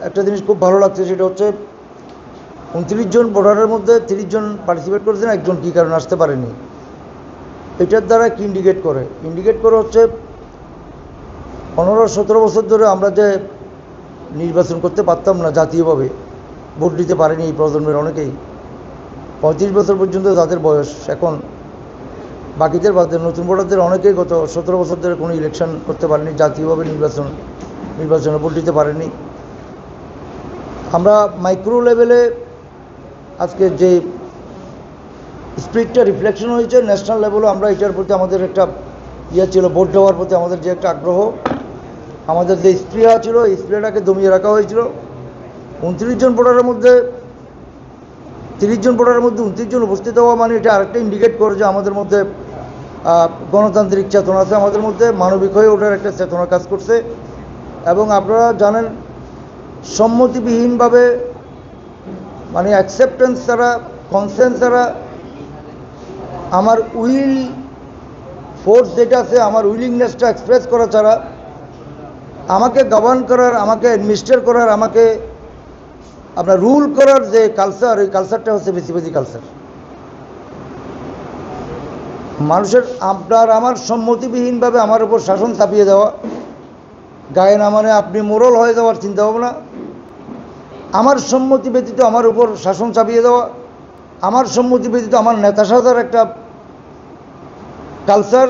একটা জিনিস খুব ভালো লাগছে, সেটা হচ্ছে 29 জন ভোটারের মধ্যে 30 জন পার্টিসিপেট করেছেন, একজন কী কারণে আসতে পারেনি। এটার দ্বারা কি ইন্ডিকেট করে হচ্ছে 15-17 বছর ধরে আমরা যে নির্বাচন করতে পারতাম না, জাতীয়ভাবে ভোট দিতে পারেনি এই প্রজন্মের অনেকেই। 35 বছর পর্যন্ত যাদের বয়স, এখন বাকিদের বাদে নতুন ভোটারদের অনেকেই গত 17 বছর ধরে কোনো ইলেকশন করতে পারেনি, জাতীয়ভাবে নির্বাচনে ভোট দিতে পারেনি। আমরা মাইক্রো লেভেলে আজকে যে স্পিরিটটা রিফ্লেকশন হয়েছে, ন্যাশনাল লেভেলও আমরা এটার প্রতি আমাদের একটা ছিল, ভোট দেওয়ার প্রতি আমাদের যে একটা আগ্রহ, আমাদের যে স্পৃহা ছিল, এই স্পৃহাটাকে দমিয়ে রাখা হয়েছিল। 29 জন ভোটারের মধ্যে 30 জন ভোটারের মধ্যে 29 জন উপস্থিত হওয়া মানে এটা আরেকটা ইন্ডিকেট করে যে আমাদের মধ্যে গণতান্ত্রিক চেতনা আছে, আমাদের মধ্যে মানবিক হয়ে ওঠার একটা চেতনা কাজ করছে। এবং আপনারা জানেন, সম্মতিবিহীনভাবে মানে অ্যাকসেপ্টেন্স ছাড়া, কনসেন্স ছাড়া, আমার উইল ফোর্স যেটা আছে, আমার উইলিংনেসটা এক্সপ্রেস করা ছাড়া, আমাকে গভর্ন করার, আমাকে অ্যাডমিনিস্ট্রেট করার, আমাকে আপনার রুল করার যে কালচার, এই কালচারটা হচ্ছে বেশি কালচার। মানুষের আপনার আমার সম্মতিবিহীনভাবে আমার উপর শাসন চাপিয়ে দেওয়া, গায়ে না মানে আপনি মোরল হয়ে যাওয়ার চিন্তাভাবনা, আমার সম্মতি ব্যতীত আমার উপর শাসন চাপিয়ে দেওয়া, আমার সম্মতি ব্যতীত আমার নেতা সাজার একটা কালচার,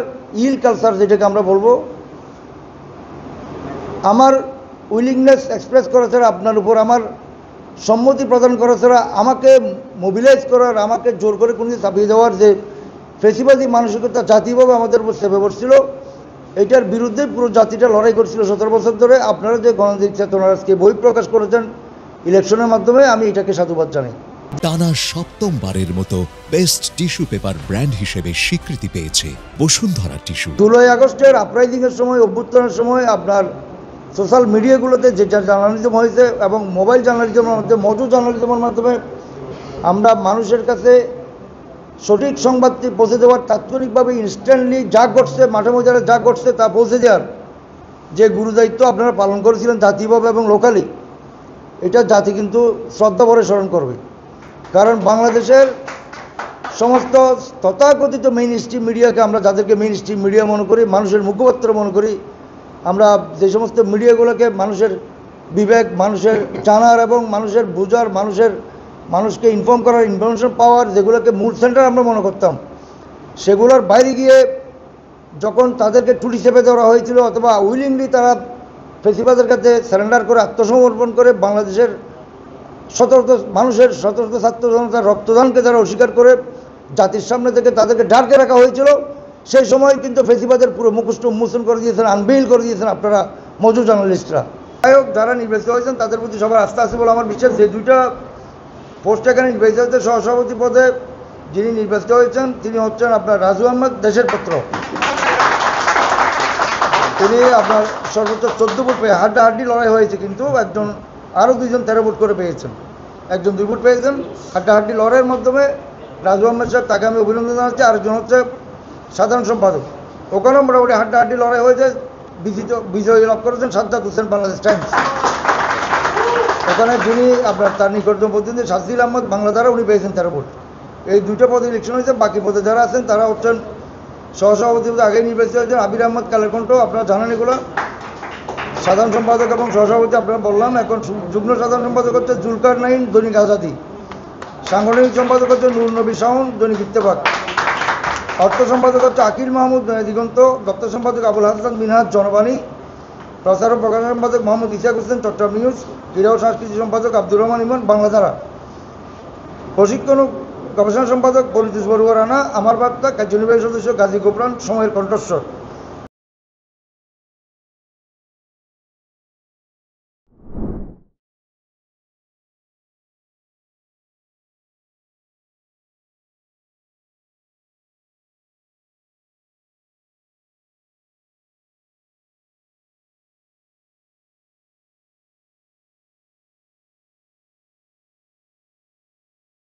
কালচার যেটাকে আমরা বলবো, আমার উইলিংনেস এক্সপ্রেস করা ছাড়া, আপনার উপর আমার সম্মতি প্রদান করা ছাড়া, আমাকে মোবিলাইজ করার, আমাকে জোর করে কোনো চাপিয়ে দেওয়ার যে ফেসিবাদী মানসিকতা জাতীয়ভাবে আমাদের উপর চেপে পড়ছিল, এইটার বিরুদ্ধে পুরো জাতিটা লড়াই করছিল 17 বছর ধরে। আপনারা যে গণতান্ত্রিক চেতনার আজকে বই প্রকাশ করেছেন ইলেকশনের মাধ্যমে, আমি এটাকে সাধুবাদ জানাই। টানা সপ্তমবারের মতো বেস্ট টিস্যু পেপার ব্র্যান্ড হিসেবে স্বীকৃতি পেয়েছে বসুন্ধরা টিস্যু। 16 আগস্টের আপরাইজিংয়ের সময়, অভ্যুত্থানের সময় আপনার সোশ্যাল মিডিয়াগুলোতে যে জার্নালিজম হয়েছে এবং মোবাইল জার্নালিজমের মধ্যে, মজুদ জার্নালিজমের মাধ্যমে আমরা মানুষের কাছে সঠিক সংবাদটি পৌঁছে দেওয়ার, তাৎক্ষণিকভাবে ইনস্ট্যান্টলি যা ঘটছে মাঠে ময়দানে যা ঘটছে তা পৌঁছে দেওয়ার যে গুরুদায়িত্ব আপনারা পালন করেছিলেন জাতীয়ভাবে এবং লোকালি, এটা জাতি কিন্তু শ্রদ্ধা ভরে স্মরণ করবে। কারণ বাংলাদেশের সমস্ত তথাকথিত মেইন স্ট্রিম মিডিয়াকে আমরা, যাদেরকে মেইন স্ট্রিম মিডিয়া মনে করি, মানুষের মুখপাত্র মনে করি, আমরা যে সমস্ত মিডিয়াগুলোকে মানুষের বিবেক, মানুষের জানার এবং মানুষের বোঝার, মানুষকে ইনফর্ম করার, ইনফরমেশন পাওয়ার, যেগুলোকে মূল সেন্টার আমরা মনে করতাম, সেগুলোর বাইরে গিয়ে যখন তাদেরকে টুটি চেপে ধরা হয়েছিল, অথবা উইলিংলি তারা ফেসিবাদের কাছে সারেন্ডার করে, আত্মসমর্পণ করে, বাংলাদেশের মানুষের শত ছাত্র জনতার রক্তদানকে যারা অস্বীকার করে জাতির সামনে থেকে তাদেরকে ডাকে রাখা হয়েছিল, সেই সময় কিন্তু ফেসিবাদের পুরো মুখোশ উন্মোচন করে দিয়েছেন, আনবেইল করে দিয়েছেন আপনারা মজুদ জার্নালিস্টরা। যাই হোক, যারা নির্বাচিত হয়েছেন তাদের প্রতি সবার আস্থা আছে বলে আমার বিশ্বাস। যে দুইটা পোস্ট এখানে নির্বাচিত হয়েছে, সহসভাপতি পদে যিনি নির্বাচিত হয়েছেন তিনি হচ্ছেন আপনার রাজু আহমেদ, দেশের পত্র। তিনি আপনার সর্বোচ্চ 14 ভোট পেয়ে, হাড্ডাহাড্ডি লড়াই হয়েছে, কিন্তু একজন আরও 2 জন 13 ভোট করে পেয়েছেন, একজন 2 ভোট পেয়েছেন। হাড্ডাহাড্ডি লড়াইয়ের মাধ্যমে রাজু আহমেদ সাহেব, তাকে আমি অভিনন্দন জানাচ্ছি। আরেকজন হচ্ছে সাধারণ সম্পাদক, ওখানেও মোটামুটি হাড্ডাহাড্ডি লড়াই হয়েছে, বিজয়ী লাভ করেছেন সাজ্জাদ হোসেন, বাংলাদেশ টাইমস। ওখানে যিনি আপনার তার নিকটতম প্রতিনিধি শাহজিল আহমদ, বাংলাধারা, উনি পেয়েছেন 13 ভোট। এই 2টা পদে ইলেকশন হয়েছে। বাকি পদে যারা আছেন তারা হচ্ছেন সহসভাপতি পদে আগেই নির্বাচিত হয়েছেন আবির আহমদ কালের কণ্ঠ, আপনারা জানেন এগুলো। সাধারণ সম্পাদক এবং সহসভাপতি আপনারা বললাম। এখন যুগ্ম সাধারণ সম্পাদক হচ্ছে জুলকার নাইন, দৈনিক আজাদি। সাংগঠনিক সম্পাদক হচ্ছে নূর নবী শাওন, দৈনিক ইত্তেফাক। অর্থ সম্পাদক হচ্ছে আকিল মাহমুদ, দিগন্ত। দপ্তর সম্পাদক আবুল হাসান মিনহাজ, জনবাণী। প্রচার ও প্রকাশন সম্পাদক মোহাম্মদ ইসাক হোসেন, চট্টগ্রাম নিউজ। ক্রীড়া ও সংস্কৃতি সম্পাদক আব্দুর রহমান ইমন, বাংলাধারা। প্রশিক্ষণ ও গবেষণা সম্পাদক পরিতোষ বড়ুয়া রানা, আমার বার্তা। কার্যনির্বাহী সদস্য গাজী গোপরান, সময়ের কণ্ঠস্বর।